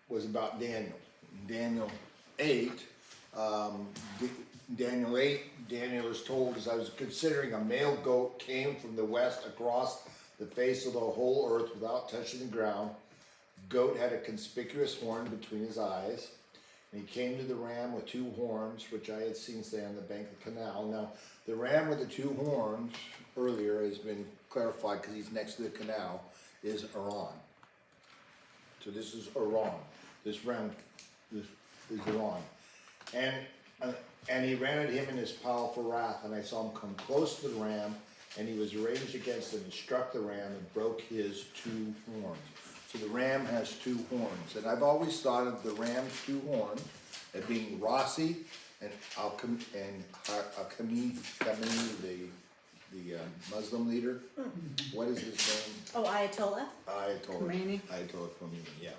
was about Daniel. Daniel 8, Daniel 8, Daniel is told, as I was considering, a male goat came from the west across the face of the whole earth without touching the ground. Goat had a conspicuous horn between his eyes. And he came to the ram with 2 horns, which I had seen stand on the bank of the canal. Now, the ram with the 2 horns earlier has been clarified because he's next to the canal, is Iran. So this is Iran. This ram is Iran. And he ran at him in his powerful wrath, and I saw him come close to the ram, and he was raged against him and struck the ram and broke his 2 horns. So the ram has 2 horns, and I've always thought of the ram's 2 horns as being Rossi and Al-Khamenei, the Muslim leader. What is his name? Oh, Ayatollah? Ayatollah Khomeini, yeah.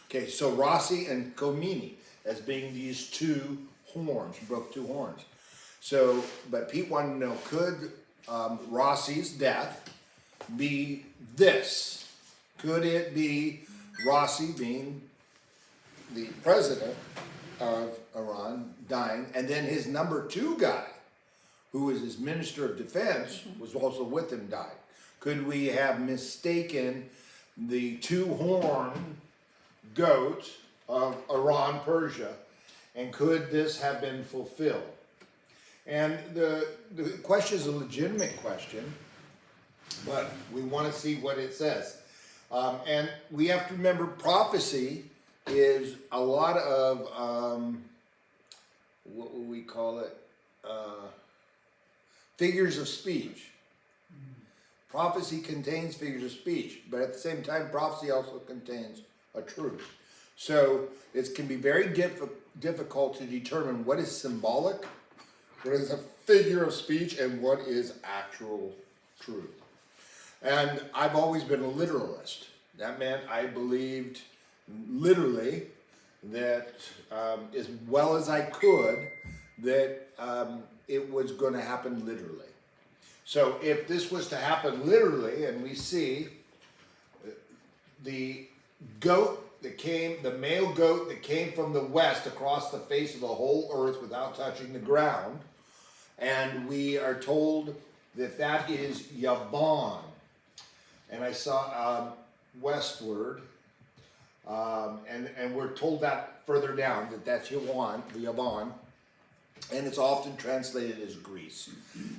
Okay, so Rossi and Khomeini as being these 2 horns, broke 2 horns. So, but Pete wanted to know, could Rossi's death be this? Could it be Rossi being the president of Iran dying, and then his number 2 guy, who was his minister of defense, was also with him, died? Could we have mistaken the 2-horn goat of Iran, Persia, and could this have been fulfilled? And the question is a legitimate question, but we want to see what it says. And we have to remember, prophecy is a lot of, what would we call it, figures of speech. Prophecy contains figures of speech, but at the same time, prophecy also contains a truth. So it can be very difficult to determine what is symbolic, what is a figure of speech, and what is actual truth. And I've always been a literalist. That meant I believed literally that, as well as I could, that it was going to happen literally. So if this was to happen literally, and we see the goat that came, the male goat that came from the west across the face of the whole earth without touching the ground, and we are told that that is Yavan. And I saw westward, and we're told that further down, that that's Yavan, and it's often translated as Greece.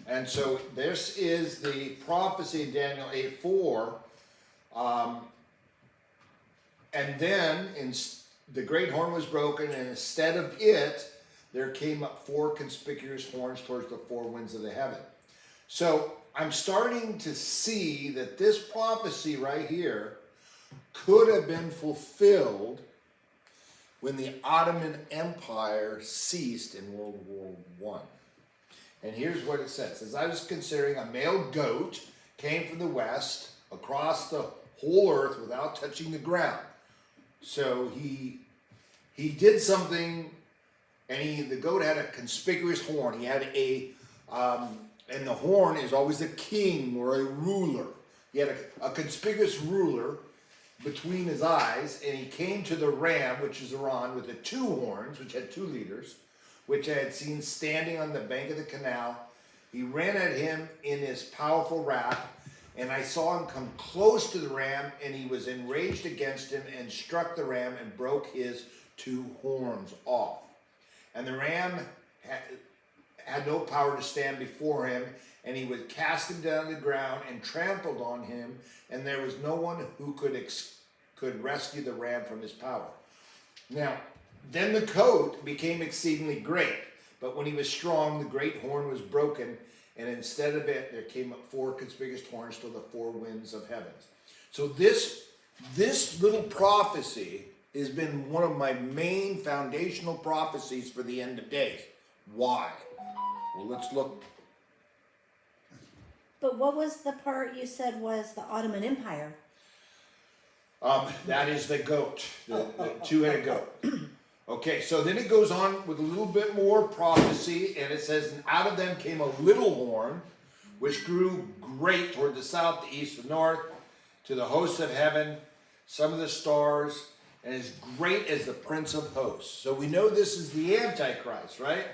And so this is the prophecy in Daniel 8:4, and then the great horn was broken, and instead of it, there came up 4 conspicuous horns towards the 4 winds of the heaven. So I'm starting to see that this prophecy right here could have been fulfilled when the Ottoman Empire ceased in World War I. And here's what it says. As I was considering, a male goat came from the west across the whole earth without touching the ground. So he did something, and the goat had a conspicuous horn. He had and the horn is always a king or a ruler. He had a conspicuous ruler between his eyes, and he came to the ram, which is Iran, with the 2 horns, which had 2 leaders, which I had seen standing on the bank of the canal. He ran at him in his powerful wrath, and I saw him come close to the ram, and he was enraged against him and struck the ram and broke his 2 horns off. And the ram had no power to stand before him, and he would cast him down to the ground and trampled on him, and there was no one who could rescue the ram from his power. Now, then the goat became exceedingly great, but when he was strong, the great horn was broken, and instead of it, there came up 4 conspicuous horns to the 4 winds of heavens. So this little prophecy has been one of my main foundational prophecies for the end of days. Why? Well, let's look. But what was the part you said was the Ottoman Empire? That is the goat, the 2-headed goat. Okay, so then it goes on with a little bit more prophecy, and it says, and out of them came a little horn, which grew great toward the south, the east, the north, to the hosts of heaven, some of the stars, and as great as the Prince of Hosts. So we know this is the Antichrist, right?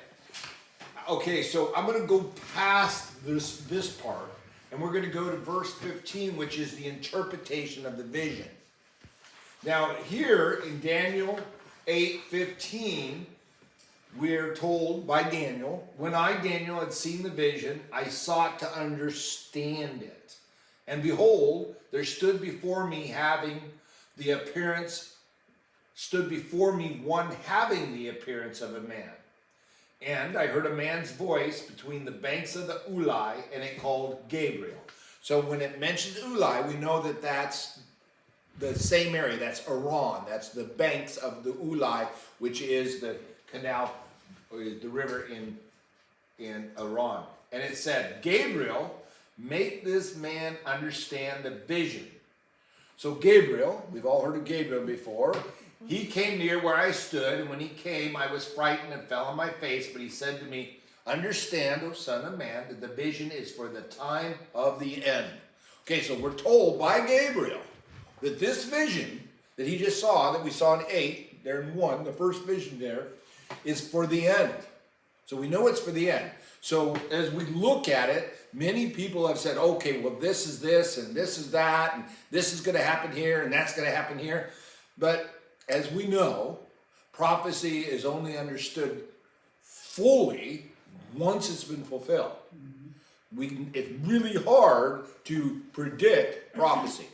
Okay, so I'm going to go past this part, and we're going to go to verse 15, which is the interpretation of the vision. Now here in Daniel 8:15, we're told by Daniel, when I, Daniel, had seen the vision, I sought to understand it. And behold, there stood before me one having the appearance of a man. And I heard a man's voice between the banks of the Ulai, and it called Gabriel. So when it mentions Ulai, we know that that's the same area. That's Iran. That's the banks of the Ulai, which is the canal, or the river in Iran. And it said, Gabriel, make this man understand the vision. So Gabriel, we've all heard of Gabriel before. He came near where I stood, and when he came, I was frightened and fell on my face. But he said to me, understand, O son of man, that the vision is for the time of the end. Okay, so we're told by Gabriel that this vision that he just saw, that we saw in 8, there in 1, the first vision there, is for the end. So we know it's for the end. So as we look at it, many people have said, okay, well, this is this, and this is that, and this is going to happen here, and that's going to happen here. But as we know, prophecy is only understood fully once it's been fulfilled. It's really hard to predict prophecy.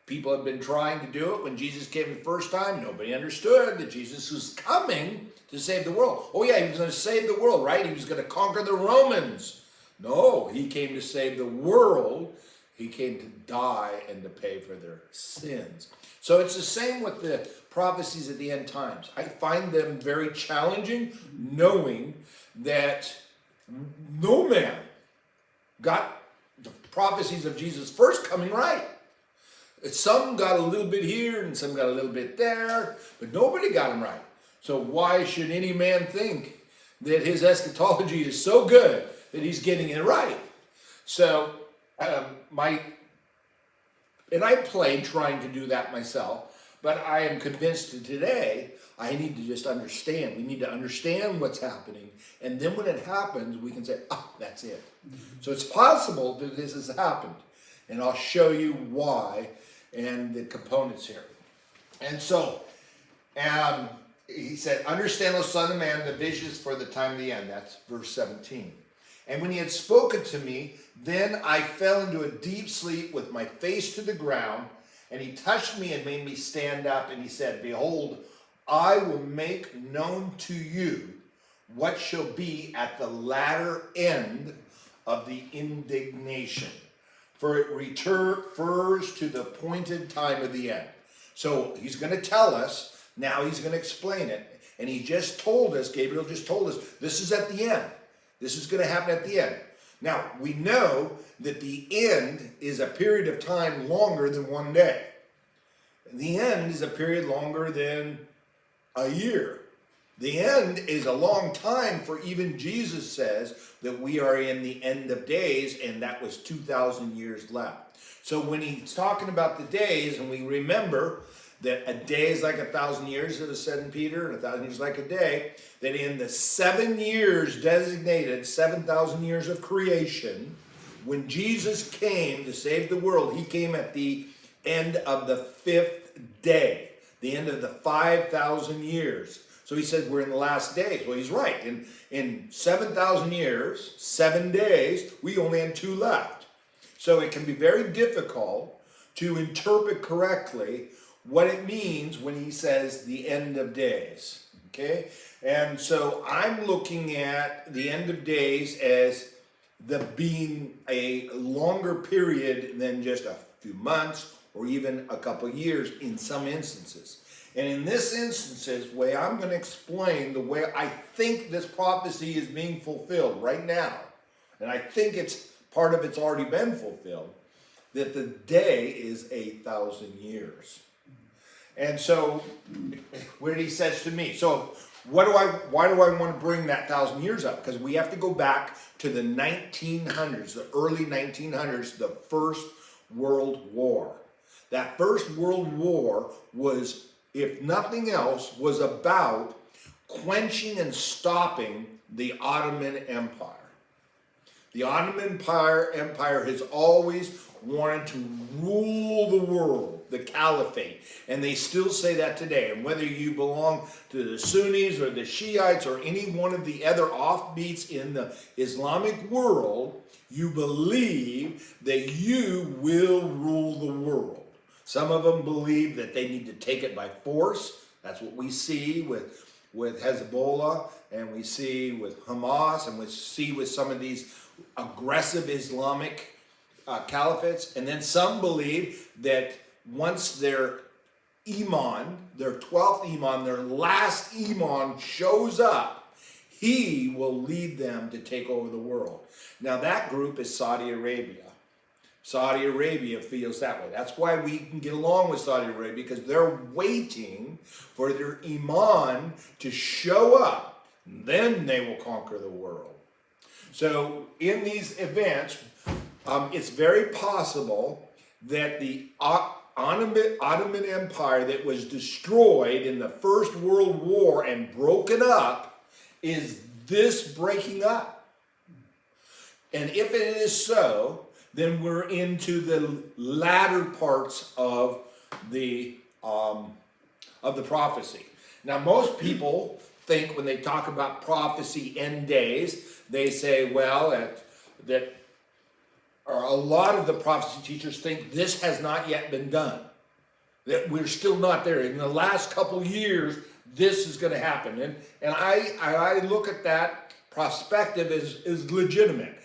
People have been trying to do it. When Jesus came the first time, nobody understood that Jesus was coming to save the world. Oh yeah, he was going to save the world, right? He was going to conquer the Romans. No, he came to save the world. He came to die and to pay for their sins. So it's the same with the prophecies at the end times. I find them very challenging, knowing that no man got the prophecies of Jesus' first coming right. Some got a little bit here and some got a little bit there, but nobody got them right. So why should any man think that his eschatology is so good that he's getting it right? So and I played trying to do that myself, but I am convinced that today I need to just understand. We need to understand what's happening, and then when it happens, we can say, oh, that's it. So it's possible that this has happened, and I'll show you why and the components here. And so, he said, understand, O son of man, the vision is for the time of the end. That's verse 17. And when he had spoken to me, then I fell into a deep sleep with my face to the ground, and he touched me and made me stand up, and he said, behold, I will make known to you what shall be at the latter end of the indignation. For it refers to the appointed time of the end. So he's going to tell us, now he's going to explain it. And he just told us, Gabriel just told us, this is at the end. This is going to happen at the end. Now, we know that the end is a period of time longer than one day. The end is a period longer than a year. The end is a long time, for even Jesus says that we are in the end of days, and that was 2,000 years left. So when he's talking about the days, and we remember that a day is like 1,000 years, as it said in Peter, and 1,000 years like a day, that in the 7 years designated, 7,000 years of creation, when Jesus came to save the world, he came at the end of the 5th day, the end of the 5,000 years. So he said we're in the last days. Well, he's right. In 7,000 years, 7 days, we only had 2 left. So it can be very difficult to interpret correctly what it means when he says the end of days. Okay? And so I'm looking at the end of days as the being a longer period than just a few months or even a couple of years in some instances. And in this instances, way I'm going to explain the way I think this prophecy is being fulfilled right now, and I think it's part of it's already been fulfilled, that the day is 1,000 years. And so, when he says to me, so why do I want to bring that 1,000 years up? Because we have to go back to the 1900s, the early 1900s, the First World War. That First World War was if nothing else, was about quenching and stopping the Ottoman Empire. The Ottoman Empire has always wanted to rule the world, the caliphate, and they still say that today. And whether you belong to the Sunnis or the Shiites or any one of the other offbeats in the Islamic world, you believe that you will rule the world. Some of them believe that they need to take it by force. That's what we see with Hezbollah, and we see with Hamas, and we see with some of these aggressive Islamic caliphates. And then some believe that once their imam, their 12th imam, their last imam shows up, he will lead them to take over the world. Now that group is Saudi Arabia. Saudi Arabia feels that way. That's why we can get along with Saudi Arabia, because they're waiting for their imam to show up. Then they will conquer the world. So in these events, it's very possible that the Ottoman Empire that was destroyed in the First World War and broken up is this breaking up. And if it is so, then we're into the latter parts of the prophecy. Now, most people think when they talk about prophecy end days, they say, well, that or a lot of the prophecy teachers think this has not yet been done, that we're still not there. In the last couple years, this is going to happen. And I look at that perspective as legitimate.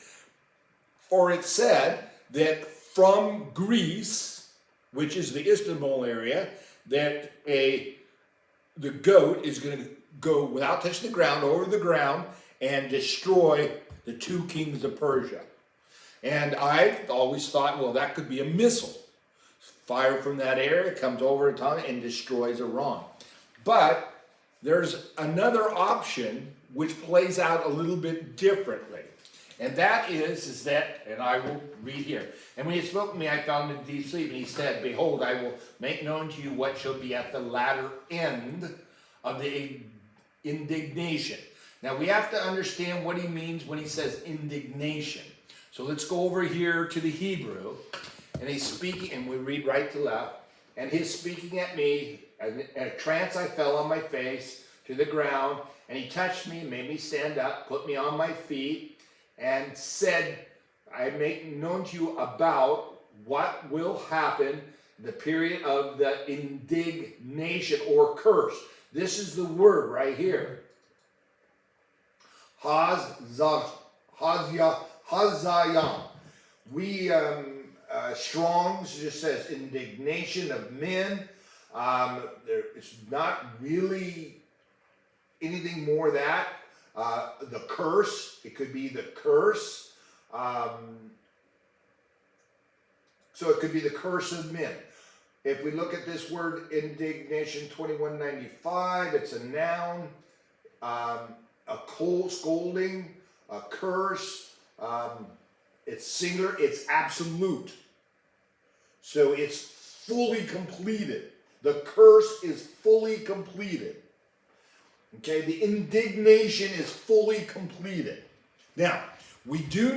For it said that from Greece, which is the Istanbul area, that the goat is going to go without touching the ground, over the ground, and destroy the two kings of Persia. And I've always thought, well, that could be a missile. Fire from that area, comes over and destroys Iran. But there's another option which plays out a little bit differently. And that is that, and I will read here. And when he spoke to me, I found in deep sleep, and he said, behold, I will make known to you what shall be at the latter end of the indignation. Now, we have to understand what he means when he says indignation. So let's go over here to the Hebrew, and he's speaking, and we read right to left, and he's speaking at me. In a trance I fell on my face to the ground, and he touched me, made me stand up, put me on my feet, and said, I make known to you about what will happen, the period of the indignation or curse. This is the word right here. Hazayam. We, Strong's just says indignation of men. It's not really anything more that. The curse, it could be the curse. So it could be the curse of men. If we look at this word indignation 2195, it's a noun, a scolding, a curse. It's singular, it's absolute. So it's fully completed. The curse is fully completed. Okay, the indignation is fully completed. Now, we do